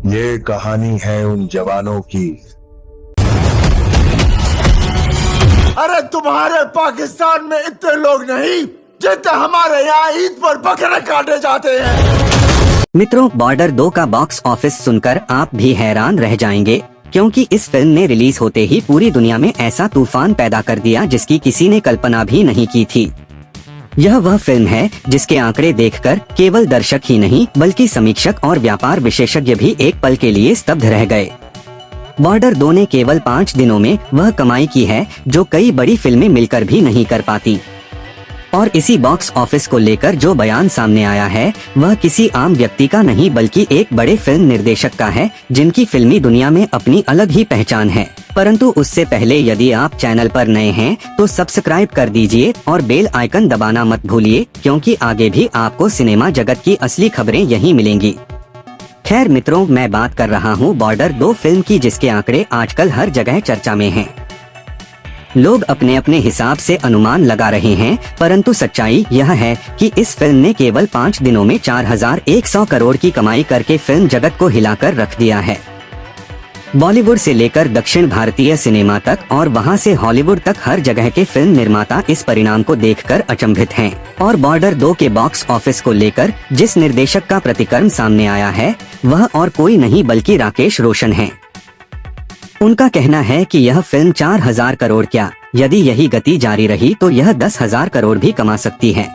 ये कहानी है उन जवानों की। अरे तुम्हारे पाकिस्तान में इतने लोग नहीं जितने हमारे यहाँ ईद पर बकरे काटे जाते हैं। मित्रों, बॉर्डर 2 का बॉक्स ऑफिस सुनकर आप भी हैरान रह जाएंगे, क्योंकि इस फिल्म ने रिलीज होते ही पूरी दुनिया में ऐसा तूफान पैदा कर दिया जिसकी किसी ने कल्पना भी नहीं की थी। यह वह फिल्म है जिसके आंकड़े देखकर केवल दर्शक ही नहीं बल्कि समीक्षक और व्यापार विशेषज्ञ भी एक पल के लिए स्तब्ध रह गए। बॉर्डर 2 ने केवल 5 दिनों में वह कमाई की है जो कई बड़ी फिल्में मिलकर भी नहीं कर पाती। और इसी बॉक्स ऑफिस को लेकर जो बयान सामने आया है वह किसी आम व्यक्ति का नहीं बल्कि एक बड़े फिल्म निर्देशक का है, जिनकी फिल्मी दुनिया में अपनी अलग ही पहचान है। परंतु उससे पहले यदि आप चैनल पर नए हैं तो सब्सक्राइब कर दीजिए और बेल आइकन दबाना मत भूलिए, क्योंकि आगे भी आपको सिनेमा जगत की असली खबरें यहीं मिलेंगी। खैर मित्रों, मैं बात कर रहा हूँ बॉर्डर 2 फिल्म की, जिसके आंकड़े आजकल हर जगह चर्चा में हैं। लोग अपने अपने हिसाब से अनुमान लगा रहे हैं, परंतु सच्चाई यह है कि इस फिल्म ने केवल 5 दिनों में 4100 करोड़ की कमाई करके फिल्म जगत को हिलाकर रख दिया है। बॉलीवुड से लेकर दक्षिण भारतीय सिनेमा तक और वहां से हॉलीवुड तक हर जगह के फिल्म निर्माता इस परिणाम को देखकर अचंभित हैं। और बॉर्डर 2 के बॉक्स ऑफिस को लेकर जिस निर्देशक का प्रतिक्रम सामने आया है वह और कोई नहीं बल्कि राकेश रोशन है। उनका कहना है कि यह फिल्म 4000 करोड़ क्या, यदि यही गति जारी रही तो यह 10,000 करोड़ भी कमा सकती है।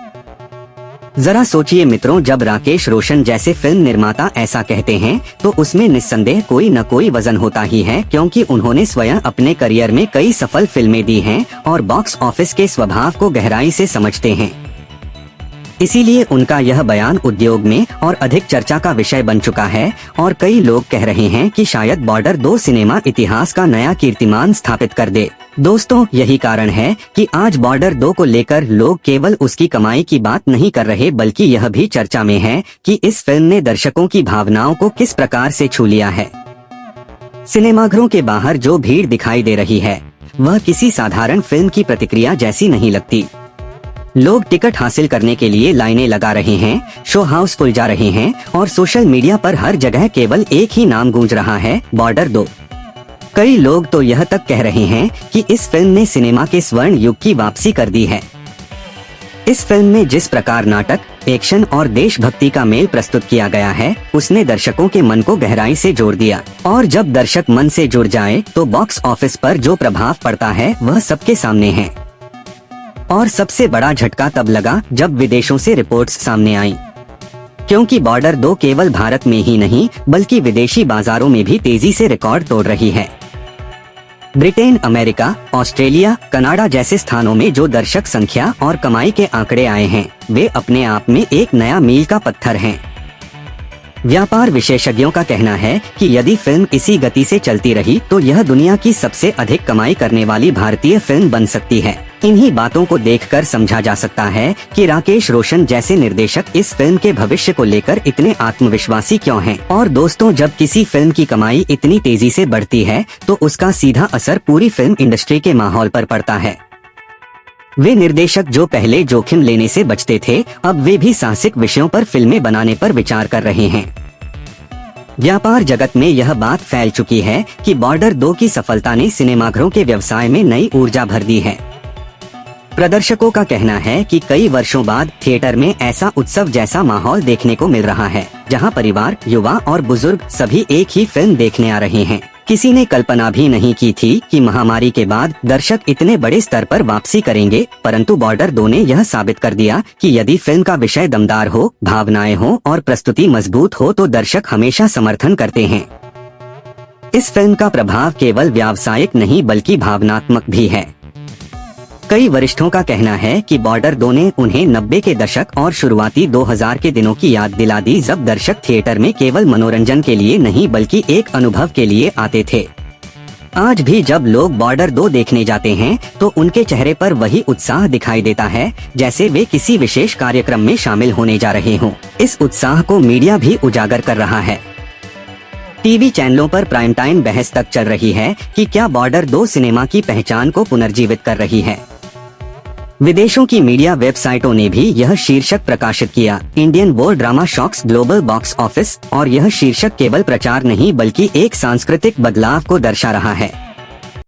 जरा सोचिए मित्रों, जब राकेश रोशन जैसे फिल्म निर्माता ऐसा कहते हैं तो उसमें निस्संदेह कोई न कोई वजन होता ही है, क्योंकि उन्होंने स्वयं अपने करियर में कई सफल फिल्में दी हैं और बॉक्स ऑफिस के स्वभाव को गहराई से समझते हैं। इसीलिए उनका यह बयान उद्योग में और अधिक चर्चा का विषय बन चुका है और कई लोग कह रहे हैं कि शायद बॉर्डर 2 सिनेमा इतिहास का नया कीर्तिमान स्थापित कर दे। दोस्तों, यही कारण है कि आज बॉर्डर 2 को लेकर लोग केवल उसकी कमाई की बात नहीं कर रहे बल्कि यह भी चर्चा में है कि इस फिल्म ने दर्शकों की भावनाओं को किस प्रकार से छू लिया है। सिनेमाघरों के बाहर जो भीड़ दिखाई दे रही है वह किसी साधारण फिल्म की प्रतिक्रिया जैसी नहीं लगती। लोग टिकट हासिल करने के लिए लाइनें लगा रहे हैं, शो हाउसफुल जा रहे हैं और सोशल मीडिया पर हर जगह केवल एक ही नाम गूंज रहा है, बॉर्डर 2। कई लोग तो यह तक कह रहे हैं कि इस फिल्म ने सिनेमा के स्वर्ण युग की वापसी कर दी है। इस फिल्म में जिस प्रकार नाटक, एक्शन और देशभक्ति का मेल प्रस्तुत किया गया है उसने दर्शकों के मन को गहराई से जोड़ दिया। और जब दर्शक मन से जुड़ जाए तो बॉक्स ऑफिस पर जो प्रभाव पड़ता है वह सबके सामने है। और सबसे बड़ा झटका तब लगा जब विदेशों से रिपोर्ट्स सामने आई, क्योंकि बॉर्डर 2 केवल भारत में ही नहीं बल्कि विदेशी बाजारों में भी तेजी से रिकॉर्ड तोड़ रही है। ब्रिटेन, अमेरिका, ऑस्ट्रेलिया, कनाडा जैसे स्थानों में जो दर्शक संख्या और कमाई के आंकड़े आए हैं वे अपने आप में एक नया मील का पत्थर हैं। व्यापार विशेषज्ञों का कहना है कि यदि फिल्म इसी गति से चलती रही तो यह दुनिया की सबसे अधिक कमाई करने वाली भारतीय फिल्म बन सकती है। इन्हीं बातों को देखकर समझा जा सकता है कि राकेश रोशन जैसे निर्देशक इस फिल्म के भविष्य को लेकर इतने आत्मविश्वासी क्यों हैं। और दोस्तों, जब किसी फिल्म की कमाई इतनी तेजी से बढ़ती है तो उसका सीधा असर पूरी फिल्म इंडस्ट्री के माहौल पर पड़ता है। वे निर्देशक जो पहले जोखिम लेने से बचते थे अब वे भी साहसिक विषयों पर फिल्में बनाने पर विचार कर रहे हैं। व्यापार जगत में यह बात फैल चुकी है कि बॉर्डर 2 की सफलता ने सिनेमाघरों के व्यवसाय में नई ऊर्जा भर दी है। प्रदर्शकों का कहना है कि कई वर्षों बाद थिएटर में ऐसा उत्सव जैसा माहौल देखने को मिल रहा है, जहां परिवार, युवा और बुजुर्ग सभी एक ही फिल्म देखने आ रहे हैं। किसी ने कल्पना भी नहीं की थी कि महामारी के बाद दर्शक इतने बड़े स्तर पर वापसी करेंगे, परंतु बॉर्डर 2 ने यह साबित कर दिया कि यदि फिल्म का विषय दमदार हो, भावनाएं हो और प्रस्तुति मजबूत हो तो दर्शक हमेशा समर्थन करते हैं। इस फिल्म का प्रभाव केवल व्यावसायिक नहीं बल्कि भावनात्मक भी है। कई वरिष्ठों का कहना है कि बॉर्डर 2 ने उन्हें 90 के दशक और शुरुआती 2000 के दिनों की याद दिला दी, जब दर्शक थिएटर में केवल मनोरंजन के लिए नहीं बल्कि एक अनुभव के लिए आते थे। आज भी जब लोग बॉर्डर 2 देखने जाते हैं तो उनके चेहरे पर वही उत्साह दिखाई देता है जैसे वे किसी विशेष कार्यक्रम में शामिल होने जा रहे हों। इस उत्साह को मीडिया भी उजागर कर रहा है। टीवी चैनलों पर प्राइम टाइम बहस तक चल रही है कि क्या बॉर्डर 2 सिनेमा की पहचान को पुनर्जीवित कर रही है। विदेशों की मीडिया वेबसाइटों ने भी यह शीर्षक प्रकाशित किया, Indian war drama shocks global box office, और यह शीर्षक केवल प्रचार नहीं बल्कि एक सांस्कृतिक बदलाव को दर्शा रहा है।